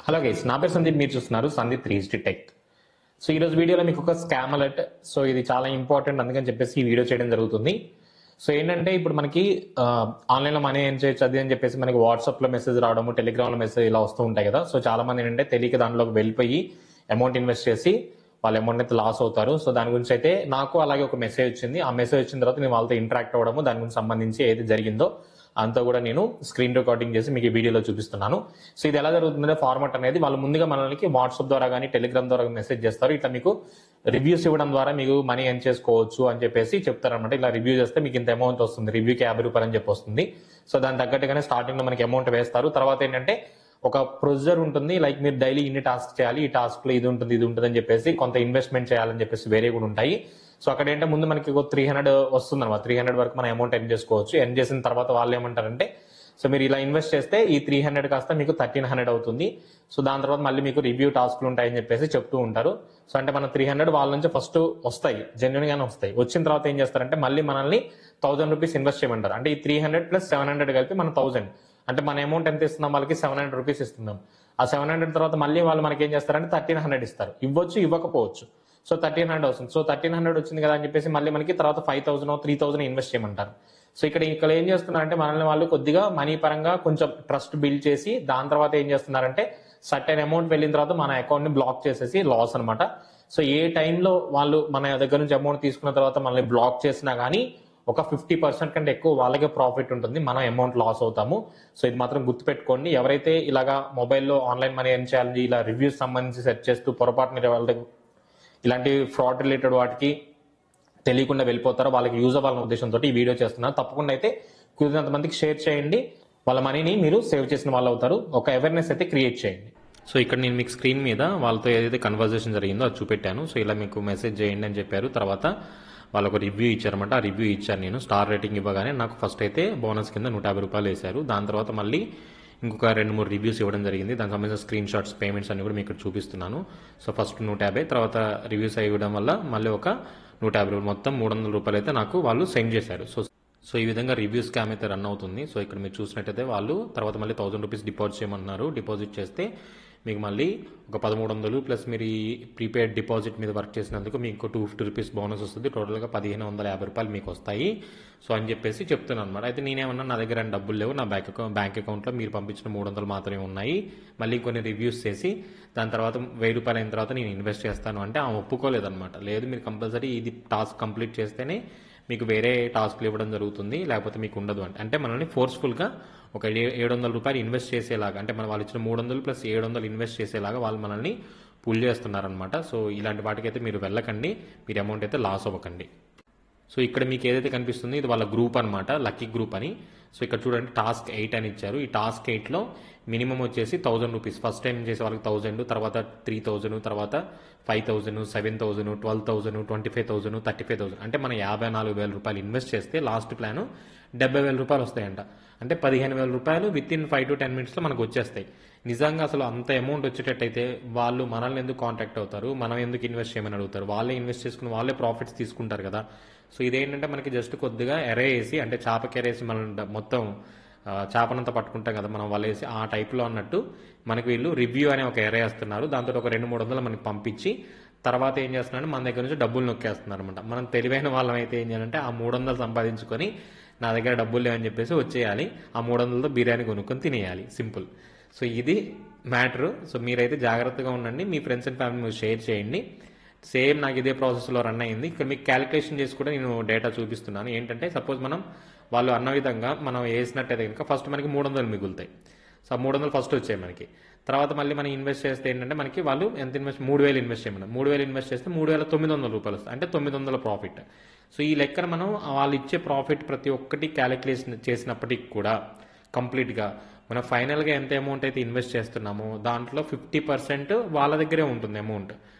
Hello guys, నా పేరు సందీప్. మీరు చూస్తున్నారు సందీప్ 360 టెక్. సో ఈ రోజు వీడియోలో మీకు ఒక స్కామ్ అలర్ట్. సో ఇది చాలా ఇంపార్టెంట్, అందుకని చెప్పేసి ఈ వీడియో చేయడం జరుగుతుంది. సో ఏంటంటే ఇప్పుడు మనకి ఆన్లైన్లో మనీ ఏం చేయొచ్చు అది అని చెప్పేసి మనకి వాట్సాప్లో మెసేజ్ రావడము, టెలిగ్రామ్లో మెసేజ్ ఇలా వస్తూ ఉంటాయి కదా. సో చాలా మంది ఏంటంటే తెలియక దాంట్లోకి వెళ్ళిపోయి అమౌంట్ ఇన్వెస్ట్ చేసి వాళ్ళ అమౌంట్ అయితే లాస్ అవుతారు. సో దాని గురించి అయితే నాకు అలాగే ఒక మెసేజ్ వచ్చింది. ఆ మెసేజ్ వచ్చిన తర్వాత నేను వాళ్ళతో ఇంటరాక్ట్ అవ్వడము, దాని గురించి సంబంధించి ఏది జరిగిందో అంతా కూడా నేను స్క్రీన్ రికార్డింగ్ చేసి మీకు ఈ వీడియోలో చూపిస్తున్నాను. సో ఇది ఎలా జరుగుతుందంటే ఫార్మాట్ అనేది వాళ్ళు ముందుగా మనకి వాట్సాప్ ద్వారా కానీ టెలిగ్రామ్ ద్వారా మెసేజ్ చేస్తారు. ఇట్లా మీకు రివ్యూస్ ఇవ్వడం ద్వారా మీకు మనీ ఎర్న్ చేసుకోవచ్చు అని చెప్పేసి చెప్తారనమాట. ఇలా రివ్యూ చేస్తే మీకు ఇంత అమౌంట్ వస్తుంది, రివ్యూకి 50 రూపాయలు అని చెప్పి వస్తుంది. సో దాని తగ్గట్టుగానే స్టార్టింగ్ లో మనకి అమౌంట్ వేస్తారు. తర్వాత ఏంటంటే ఒక ప్రొసీజర్ ఉంటుంది, లైక్ మీరు డైలీ ఇన్ని టాస్క్ చేయాలి, ఈ టాస్క్ లో ఇది ఉంటుంది అని చెప్పేసి కొంత ఇన్వెస్ట్మెంట్ చేయాలని చెప్పేసి వేరే కూడా ఉంటాయి. సో అక్కడ ఏంటంటే ముందు మనకి ఒక 300 వస్తుంది అనమాట. 300 వరకు మన అమౌంట్ ఎర్న్ చేసుకోవచ్చు. ఎర్న్ చేసిన తర్వాత వాళ్ళు ఏమంటారంటే, సో మీరు ఇలా ఇన్వెస్ట్ చేస్తే ఈ 300 కాస్త మీకు 1300 అవుతుంది. సో దాని తర్వాత మళ్ళీ మీకు రివ్యూ టాస్క్లు ఉంటాయని చెప్పేసి చెప్తూ ఉంటారు. సో అంటే మన 300 వాళ్ళ నుంచి ఫస్ట్ వస్తాయి, జెన్యున్ గానే వస్తాయి. వచ్చిన తర్వాత ఏం చేస్తారంటే మళ్ళీ మనల్ని 1000 రూపీస్ ఇన్వెస్ట్ చేయమంటారు. అంటే ఈ 300 ప్లస్ 700 కలిపి మన 1000, అంటే మన అమౌంట్ ఎంత ఇస్తున్నాం వాళ్ళకి 700 రూపీస్ ఇస్తున్నాం. ఆ 700 తర్వాత మళ్ళీ వాళ్ళు మనకి ఏం చేస్తారంటే 1300 ఇస్తారు. ఇవ్వచ్చు, ఇవ్వకపోవచ్చు. సో 1300 వస్తుంది. సో 1300 వచ్చింది కదా అని చెప్పేసి మళ్ళీ మనకి తర్వాత 5000 3000 ఇన్వెస్ట్ చేయమంటారు. సో ఇక్కడ ఏం చేస్తున్నారంటే మనల్ని వాళ్ళు కొద్దిగా మనీ పరంగా కొంచెం ట్రస్ట్ బిల్డ్ చేసి దాని తర్వాత ఏం చేస్తున్నారంటే సర్టెన్ అమౌంట్ వెళ్ళిన తర్వాత మన అకౌంట్ ని బ్లాక్ చేసేసి లాస్ అనమాట. సో ఏ టైంలో వాళ్ళు మన దగ్గర నుంచి అమౌంట్ తీసుకున్న తర్వాత మనల్ని బ్లాక్ చేసినా కానీ ఒక 50% కంటే ఎక్కువ వాళ్ళకే ప్రాఫిట్ ఉంటుంది, మనం అమౌంట్ లాస్ అవుతాము. సో ఇది మాత్రం గుర్తుపెట్టుకోండి. ఎవరైతే ఇలాగా మొబైల్లో ఆన్లైన్ మనీ ఎర్న్ చేయాలి, ఇలా రివ్యూస్ సంబంధించి సెర్చ్ చేస్తూ పొరపాటున వాళ్ళ ఇలాంటి ఫ్రాడ్ రిలేటెడ్ వాటికి తెలియకుండా వెళ్ళిపోతారో వాళ్ళకి యూజ్ అవ్వాలన్న ఉద్దేశంతో ఈ వీడియో చేస్తున్నారు. తప్పకుండా అయితే కుదిరినంత మందికి షేర్ చేయండి. వాళ్ళ మనీని మీరు సేవ్ చేసిన వాళ్ళు అవుతారు. ఒక అవేర్నెస్ అయితే క్రియేట్ చేయండి. సో ఇక్కడ నేను మీకు స్క్రీన్ మీద వాళ్ళతో ఏదైతే కన్వర్జేషన్ జరిగిందో అది చూపెట్టాను. సో ఇలా మీకు మెసేజ్ చేయండి అని చెప్పారు. తర్వాత వాళ్ళు ఒక రివ్యూ ఇచ్చారన్నమాట. ఆ రివ్యూ ఇచ్చాను నేను. స్టార్ రేటింగ్ ఇవ్వగానే నాకు ఫస్ట్ అయితే బోనస్ కింద 150 రూపాయలు వేశారు. దాని తర్వాత మళ్ళీ ఇంకొక 2-3 రివ్యూస్ ఇవ్వడం జరిగింది. దానికి సంబంధించిన స్క్రీన్ షాట్స్, పేమెంట్స్ అన్ని కూడా మీకు ఇక్కడ చూపిస్తున్నాను. సో ఫస్ట్ 150, తర్వాత రివ్యూస్ ఇవ్వడం వల్ల మళ్ళీ ఒక 150 రూపాయలు, మొత్తం 300 రూపాయలు అయితే నాకు వాళ్ళు సెండ్ చేశారు. సో ఈ విధంగా రివ్యూ స్కామ్ అయితే రన్ అవుతుంది. సో ఇక్కడ మీరు చూసినట్టయితే వాళ్ళు తర్వాత మళ్ళీ 1000 రూపీస్ డిపాజిట్ చేయమన్నారు. డిపాజిట్ చేస్తే మీకు మళ్ళీ ఒక 1300 ప్లస్ మీరు ఈ ప్రీపెయిడ్ డిపాజిట్ మీద వర్క్ చేసినందుకు మీకు 250 రూపీస్ బోనస్ వస్తుంది. టోటల్గా 1550 రూపాయలు మీకు వస్తాయి. సో అని చెప్పేసి చెప్తున్నాను అనమాట. అయితే నేనేమన్నా నా దగ్గర డబ్బులు లేవు, నా బ్యాంక్ అకౌంట్లో మీరు పంపించిన 300 మాత్రమే ఉన్నాయి, మళ్ళీ కొన్ని రివ్యూస్ చేసి దాని తర్వాత 1000 రూపాయలు అయిన తర్వాత నేను ఇన్వెస్ట్ చేస్తాను అంటే ఆమె ఒప్పుకోలేదన్నమాట. లేదు, మీరు కంపల్సరీ ఇది టాస్క్ కంప్లీట్ చేస్తేనే మీకు వేరే టాస్క్లు ఇవ్వడం జరుగుతుంది, లేకపోతే మీకు ఉండదు అంటే మనల్ని ఫోర్స్ఫుల్గా ఒక 700 రూపాయలు ఇన్వెస్ట్ చేసేలాగా, అంటే మన వాళ్ళు ఇచ్చిన 300 ప్లస్ 700 ఇన్వెస్ట్ చేసేలాగా వాళ్ళు మనల్ని పుల్ చేస్తున్నారనమాట. సో ఇలాంటి వాటికైతే మీరు వెళ్ళకండి, మీరు అమౌంట్ అయితే లాస్ అవ్వకండి. సో ఇక్కడ మీకు ఏదైతే కనిపిస్తుంది ఇది వాళ్ళ గ్రూప్ అనమాట, లక్కీ గ్రూప్ అని. సో ఇక్కడ చూడండి టాస్క్ 8 అని ఇచ్చారు. ఈ టాస్క్ 8లో మినిమం వచ్చేసి 1000 రూపీస్. ఫస్ట్ టైం చేసే వాళ్ళకి 1000, తర్వాత 3000, తర్వాత 5000, 7000, 12000, 25000, 35000, అంటే మన 54,000 రూపాయలు ఇన్వెస్ట్ చేస్తే లాస్ట్ ప్లాన్ 70,000 రూపాయలు వస్తాయంట. అంటే 15,000 రూపాయలు విత్ ఇన్ 5 to 10 minutes లో మనకు వచ్చేస్తాయి. నిజంగా అసలు అంత అమౌంట్ వచ్చేటట్టయితే వాళ్ళు మనల్ని ఎందుకు కాంటాక్ట్ అవుతారు, మనం ఎందుకు ఇన్వెస్ట్ చేయమని అడుగుతారు? వాళ్ళే ఇన్వెస్ట్ చేసుకుని వాళ్ళే ప్రాఫిట్స్ తీసుకుంటారు కదా. సో ఇదేంటంటే మనకి జస్ట్ కొద్దిగా ఎరే వేసి, అంటే చేపకెరేసి మనం మొత్తం చేపనంతా పట్టుకుంటాం కదా మనం వాళ్ళేసి, ఆ టైప్లో అన్నట్టు మనకి వీళ్ళు రివ్యూ అనే ఒక ఎరే వేస్తున్నారు. దాంతో ఒక 200-300 మనకి పంపించి తర్వాత ఏం చేస్తున్నారంటే మన దగ్గర నుంచి డబ్బులు నొక్కేస్తున్నారు అనమాట. మనం తెలివైన వాళ్ళం అయితే ఏం చేయాలంటే ఆ 300 సంపాదించుకొని నా దగ్గర డబ్బులు లేవని చెప్పేసి వచ్చేయాలి, ఆ 300తో బిర్యానీ కొనుక్కొని తినేయాలి, సింపుల్. సో ఇది మ్యాటరు. సో మీరైతే జాగ్రత్తగా ఉండండి, మీ ఫ్రెండ్స్ అండ్ ఫ్యామిలీ మీరు షేర్ చేయండి. సేమ్ నాకు ఇదే ప్రాసెస్లో రన్ అయింది. ఇక్కడ మీకు క్యాలిక్యులేషన్ చేసి కూడా నేను డేటా చూపిస్తున్నాను. ఏంటంటే సపోజ్ వాళ్ళు అన్న విధంగా మనం వేసినట్టయితే కనుక ఫస్ట్ మనకి 300 మిగులుతాయి. సో 300 ఫస్ట్ వచ్చాయి మనకి. తర్వాత మళ్ళీ మనం ఇన్వెస్ట్ చేస్తే ఏంటంటే మనకి వాళ్ళు ఎంత 3000 ఇన్వెస్ట్ చేయమన్నారు. 3000 ఇన్వెస్ట్ చేస్తే 3900 రూపాయలు వస్తాయి, అంటే 900 ప్రాఫిట్. సో ఈ లెక్కన మనం వాళ్ళు ఇచ్చే ప్రాఫిట్ ప్రతి ఒక్కటి క్యాలిక్యులేషన్ చేసినప్పటికి కూడా కంప్లీట్గా మనం ఫైనల్గా ఎంత అమౌంట్ అయితే ఇన్వెస్ట్ చేస్తున్నామో దాంట్లో 50% వాళ్ళ దగ్గరే ఉంటుంది అమౌంట్.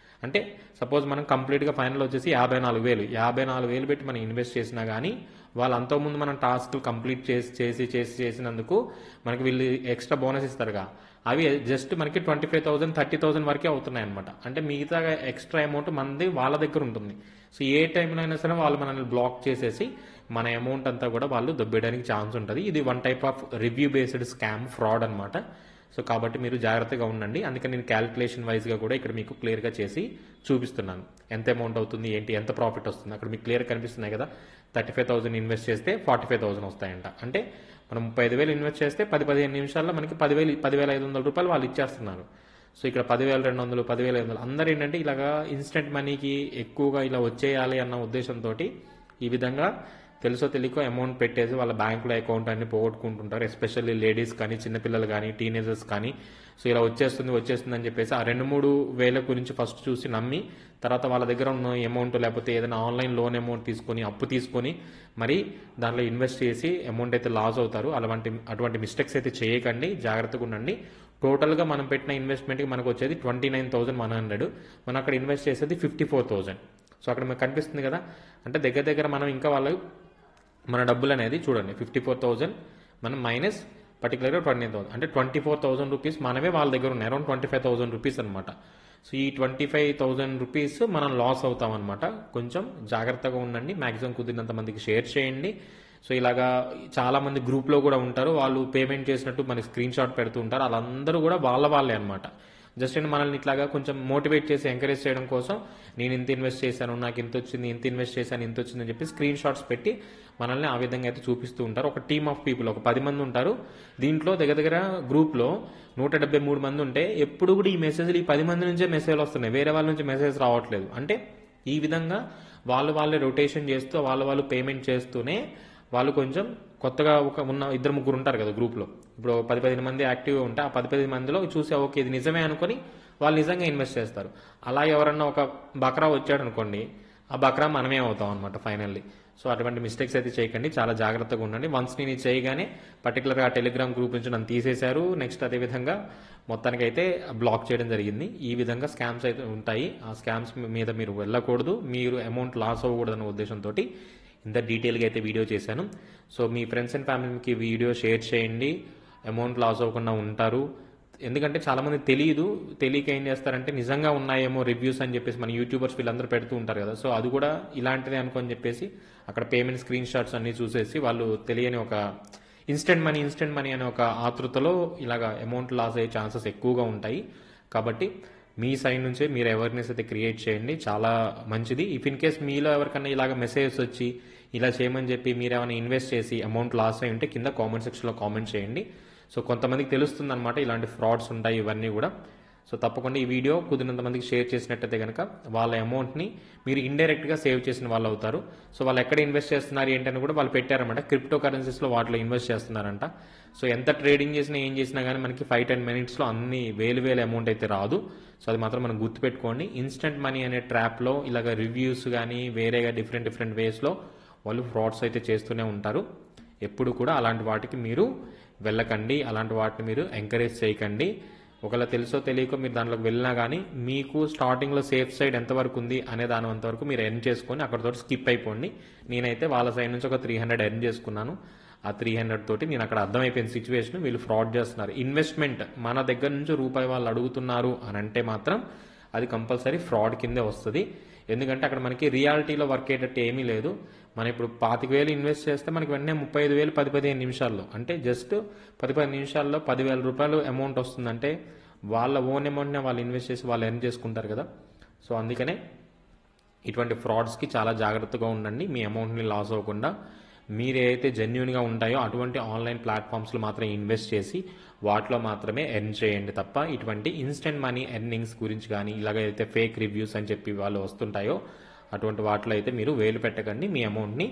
అంటే సపోజ్ మనం కంప్లీట్గా ఫైనల్ వచ్చేసి 54,000 పెట్టి మనం ఇన్వెస్ట్ చేసినా కానీ వాళ్ళు అంతకుముందు మనం టాస్క్లు కంప్లీట్ చేసినందుకు మనకి వీళ్ళు ఎక్స్ట్రా బోనస్ ఇస్తారుగా, అవి జస్ట్ మనకి 25,000 30,000 వరకే అవుతున్నాయి అనమాట. అంటే మిగతా ఎక్స్ట్రా అమౌంట్ మనది వాళ్ళ దగ్గర ఉంటుంది. సో ఏ టైంలో అయినా సరే వాళ్ళు మనల్ని బ్లాక్ చేసేసి మన అమౌంట్ అంతా కూడా వాళ్ళు దొబ్బేయడానికి ఛాన్స్ ఉంటుంది. ఇది one type of review based scam, fraud అనమాట. సో కాబట్టి మీరు జాగ్రత్తగా ఉండండి. అందుకని నేను క్యాలిక్యులేషన్ వైజ్గా కూడా ఇక్కడ మీకు క్లియర్గా చేసి చూపిస్తున్నాను. ఎంత అమౌంట్ అవుతుంది ఏంటి, ఎంత ప్రాఫిట్ వస్తుంది అక్కడ మీకు క్లియర్ కనిపిస్తున్నాయి కదా. 35,000 ఇన్వెస్ట్ చేస్తే 45,000 వస్తాయంట. అంటే మనం 35,000 ఇన్వెస్ట్ చేస్తే 10-15 నిమిషాల్లో మనకి 10,500 రూపాయలు వాళ్ళు ఇచ్చేస్తున్నారు. సో ఇక్కడ 10,200, 10,500 అందరూ ఏంటంటే ఇలాగా ఇన్స్టెంట్ మనీకి ఎక్కువగా ఇలా వచ్చేయాలి అన్న ఉద్దేశంతో ఈ విధంగా తెలుసో తెలియకో అమౌంట్ పెట్టేసి వాళ్ళ బ్యాంకులో అకౌంట్ అన్ని పోగొట్టుకుంటుంటారు. ఎస్పెషల్లీ లేడీస్ కానీ, చిన్నపిల్లలు కానీ, టీనేజర్స్ కానీ. సో ఇలా వచ్చేస్తుంది అని చెప్పేసి ఆ 2-3 వేల గురించి ఫస్ట్ చూసి నమ్మి తర్వాత వాళ్ళ దగ్గర ఉన్న అమౌంట్ లేకపోతే ఏదైనా ఆన్లైన్ లోన్ అమౌంట్ తీసుకొని అప్పు తీసుకొని మరి దాంట్లో ఇన్వెస్ట్ చేసి అమౌంట్ అయితే లాస్ అవుతారు. అటువంటి మిస్టేక్స్ అయితే చేయకండి, జాగ్రత్తగా ఉండండి. టోటల్గా మనం పెట్టిన ఇన్వెస్ట్మెంట్కి మనకు వచ్చేది 29,100. మనం అక్కడ ఇన్వెస్ట్ చేసేది 54,000. సో అక్కడ మనకు కనిపిస్తుంది కదా. అంటే దగ్గర మనం ఇంకా వాళ్ళు మన డబ్బులు అనేది చూడండి 54,000 మనం మైనస్ పర్టికులర్గా 29,000 అంటే 24,000 రూపీస్ మనమే వాళ్ళ దగ్గర ఉన్నాయి. అరౌండ్ 25,000 రూపీస్ అనమాట. సో ఈ 25,000 రూపీస్ మనం లాస్ అవుతాం అనమాట. కొంచెం జాగ్రత్తగా ఉండండి. మ్యాక్సిమం కుదిరినంత మందికి షేర్ చేయండి. సో ఇలాగా చాలా మంది గ్రూప్లో కూడా ఉంటారు, వాళ్ళు పేమెంట్ చేసినట్టు మనకి స్క్రీన్ షాట్ పెడుతూ ఉంటారు. వాళ్ళందరూ కూడా వాళ్ళే అనమాట. జస్ట్ నేను మనల్ని ఇట్లాగా కొంచెం మోటివేట్ చేసి ఎంకరేజ్ చేయడం కోసం నేను ఇంత ఇన్వెస్ట్ చేశాను, నాకు ఇంత వచ్చింది, ఇంత ఇన్వెస్ట్ చేశాను, ఇంత వచ్చిందని చెప్పి స్క్రీన్ షాట్స్ పెట్టి మనల్ని ఆ విధంగా అయితే చూపిస్తూ ఉంటారు. ఒక టీమ్ ఆఫ్ పీపుల్, ఒక 10 మంది ఉంటారు దీంట్లో. దగ్గర గ్రూప్లో 173 మంది ఉంటే ఎప్పుడు కూడా ఈ మెసేజ్లు ఈ 10 మంది నుంచే మెసేజ్లు వస్తున్నాయి, వేరే వాళ్ళ నుంచి మెసేజ్ రావట్లేదు. అంటే ఈ విధంగా వాళ్ళే రొటేషన్ చేస్తూ వాళ్ళు పేమెంట్ చేస్తూనే వాళ్ళు కొంచెం కొత్తగా ఉన్న 2-3 ఉంటారు కదా గ్రూప్లో. ఇప్పుడు 10-15 మంది యాక్టివ్గా ఉంటే ఆ 10-15 మందిలో చూసి ఓకే ఇది నిజమే అనుకొని వాళ్ళు నిజంగా ఇన్వెస్ట్ చేస్తారు. అలా ఎవరన్నా ఒక బక్రా వచ్చాడు అనుకోండి, ఆ బక్రా మనమే అవుతాం అనమాట ఫైనల్లీ. సో అటువంటి మిస్టేక్స్ అయితే చేయకండి, చాలా జాగ్రత్తగా ఉండండి. వన్స్ నేను ఇది చేయగానే పర్టికులర్గా ఆ టెలిగ్రామ్ గ్రూప్ నుంచి నన్ను తీసేశారు. నెక్స్ట్ అదేవిధంగా మొత్తానికి అయితే బ్లాక్ చేయడం జరిగింది. ఈ విధంగా స్కామ్స్ అయితే ఉంటాయి. ఆ స్కామ్స్ మీద మీరు వెళ్ళకూడదు, మీరు అమౌంట్ లాస్ అవ్వకూడదు అనే ఉద్దేశంతో ఇంత డీటెయిల్గా అయితే వీడియో చేశాను. సో మీ ఫ్రెండ్స్ అండ్ ఫ్యామిలీకి వీడియో షేర్ చేయండి, అమౌంట్ లాస్ అవ్వకుండా ఉంటారు. ఎందుకంటే చాలామంది తెలియక ఏం చేస్తారంటే నిజంగా ఉన్నాయేమో రివ్యూస్ అని చెప్పేసి మన యూట్యూబర్స్ వీళ్ళందరూ పెడుతూ ఉంటారు కదా. సో అది కూడా ఇలాంటిదే అనుకొని చెప్పేసి అక్కడ పేమెంట్ స్క్రీన్ షాట్స్ అన్ని చూసేసి వాళ్ళు తెలియని ఒక ఇన్స్టెంట్ మనీ అనే ఒక ఆతృతలో ఇలాగా అమౌంట్ లాస్ అయ్యే ఛాన్సెస్ ఎక్కువగా ఉంటాయి. కాబట్టి మీ సైడ్ నుంచే మీరు అవేర్నెస్ అయితే క్రియేట్ చేయండి, చాలా మంచిది. ఇఫ్ ఇన్ కేస్ మీలో ఎవరికన్నా ఇలాగ మెసేజెస్ వచ్చి ఇలా చేయమని చెప్పి మీరు ఏమైనా ఇన్వెస్ట్ చేసి అమౌంట్ లాస్ అయి ఉంటే కింద కామెంట్ సెక్షన్లో కామెంట్ చేయండి. సో కొంతమందికి తెలుస్తుంది అనమాట ఇలాంటి ఫ్రాడ్స్ ఉంటాయి ఇవన్నీ కూడా. సో తప్పకుండా ఈ వీడియో కుదిరినంత మందికి షేర్ చేసినట్టయితే కనుక వాళ్ళ అమౌంట్ని మీరు ఇండైరెక్ట్గా సేవ్ చేసిన వాళ్ళు అవుతారు. సో వాళ్ళు ఎక్కడ ఇన్వెస్ట్ చేస్తున్నారు ఏంటని కూడా వాళ్ళు పెట్టారన్నమాట. క్రిప్టో కరెన్సీస్లో వాటిలో ఇన్వెస్ట్ చేస్తున్నారంట. సో ఎంత ట్రేడింగ్ చేసినా ఏం చేసినా కానీ మనకి 5-10 మినిట్స్లో అన్ని వేలు అమౌంట్ అయితే రాదు. సో అది మాత్రం మనం గుర్తుపెట్టుకోండి. ఇన్స్టెంట్ మనీ అనే ట్రాప్లో ఇలాగ రివ్యూస్ కానీ వేరేగా డిఫరెంట్ వేస్లో వాళ్ళు ఫ్రాడ్స్ అయితే చేస్తూనే ఉంటారు. ఎప్పుడు కూడా అలాంటి వాటికి మీరు వెళ్ళకండి, అలాంటి వాటిని మీరు ఎంకరేజ్ చేయకండి. ఒకవేళ తెలుసో తెలియకో మీరు దాంట్లోకి వెళ్ళినా కానీ మీకు స్టార్టింగ్లో సేఫ్ సైడ్ ఎంతవరకు ఉంది అనే దాని అంతవరకు మీరు ఎర్న్ చేసుకొని అక్కడతో స్కిప్ అయిపోండి. నేనైతే వాళ్ళ సైడ్ నుంచి ఒక 300 ఎర్న్ చేసుకున్నాను. ఆ 300 తోటి నేను అక్కడ అర్థమైపోయిన సిచ్యువేషన్, వీళ్ళు ఫ్రాడ్ చేస్తున్నారు. ఇన్వెస్ట్మెంట్ మన దగ్గర నుంచి రూపాయి వాళ్ళు అడుగుతున్నారు అని అంటే మాత్రం అది కంపల్సరీ ఫ్రాడ్ కిందే వస్తుంది. ఎందుకంటే అక్కడ మనకి రియాలిటీలో వర్క్ అయ్యేటట్టు ఏమీ లేదు. మనం ఇప్పుడు 25,000 ఇన్వెస్ట్ చేస్తే మనకి వెంటనే 35,000 10-15 నిమిషాల్లో, అంటే జస్ట్ 10-15 నిమిషాల్లో 10,000 రూపాయలు అమౌంట్ వస్తుందంటే వాళ్ళ ఓన్ అమౌంట్నే వాళ్ళు ఇన్వెస్ట్ చేసి వాళ్ళు ఎర్న్ చేసుకుంటారు కదా. సో అందుకనే ఇటువంటి ఫ్రాడ్స్కి చాలా జాగ్రత్తగా ఉండండి. మీ అమౌంట్ని లాస్ అవ్వకుండా మీరు ఏదైతే జెన్యున్గా ఉంటాయో అటువంటి ఆన్లైన్ ప్లాట్ఫామ్స్లో మాత్రమే ఇన్వెస్ట్ చేసి వాటిలో మాత్రమే ఎర్న్ చేయండి తప్ప ఇటువంటి ఇన్స్టెంట్ మనీ ఎర్నింగ్స్ గురించి కానీ ఇలాగైతే ఫేక్ రివ్యూస్ అని చెప్పి వాళ్ళు వస్తుంటాయో అటువంటి వాటిలో అయితే మీరు వేలు పెట్టకండి, మీ అమౌంట్ని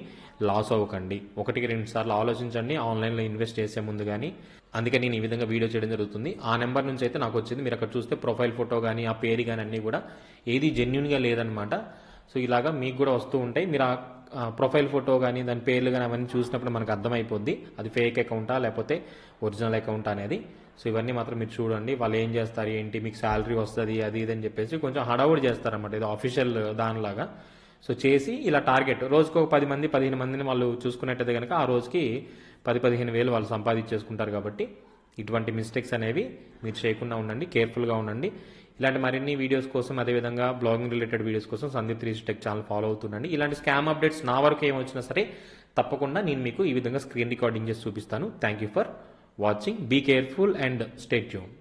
లాస్ అవ్వకండి. 1-2 సార్లు ఆలోచించండి ఆన్లైన్లో ఇన్వెస్ట్ చేసే ముందు కానీ. అందుకే నేను ఈ విధంగా వీడియో చేయడం జరుగుతుంది. ఆ నెంబర్ నుంచి అయితే నాకు వచ్చింది. మీరు అక్కడ చూస్తే ప్రొఫైల్ ఫోటో కానీ ఆ పేరు కానీ అన్నీ కూడా ఏది జెన్యున్గా లేదనమాట. సో ఇలాగా మీకు కూడా వస్తూ ఉంటాయి. మీరు ఆ ప్రొఫైల్ ఫోటో కానీ దాని పేర్లు కానీ అవన్నీ చూసినప్పుడు మనకు అర్థమైపోద్ది అది ఫేక్ అకౌంటా లేకపోతే ఒరిజినల్ అకౌంట్ అనేది. సో ఇవన్నీ మాత్రం మీరు చూడండి. వాళ్ళు ఏం చేస్తారు ఏంటి, మీకు శాలరీ వస్తుంది అది ఇది అని చెప్పేసి కొంచెం హడావుడి చేస్తారన్నమాట. ఇది ఆఫీషియల్ దానిలాగా. సో చేసి ఇలా టార్గెట్ రోజుకు 10 మంది 15 మందిని వాళ్ళు చూసుకున్నట్టయితే కనుక ఆ రోజుకి 10-15 వేలు వాళ్ళు సంపాదించేసుకుంటారు. కాబట్టి ఇటువంటి మిస్టేక్స్ అనేవి మీరు చేయకుండా ఉండండి, కేర్ఫుల్గా ఉండండి. ఇలాంటి మరిన్ని వీడియోస్ కోసం అదేవిధంగా బ్లాగింగ్ రిలేటెడ్ వీడియోస్ కోసం Sandeep 3G Tech channel follow అవుతుండండి. ఇలాంటి స్కామ్ అప్డేట్స్ నా వరకు ఏమొచ్చినా సరే తప్పకుండా నేను మీకు ఈ విధంగా స్క్రీన్ రికార్డింగ్ చేసి చూపిస్తాను. Thank you for watching. Be careful and stay tune.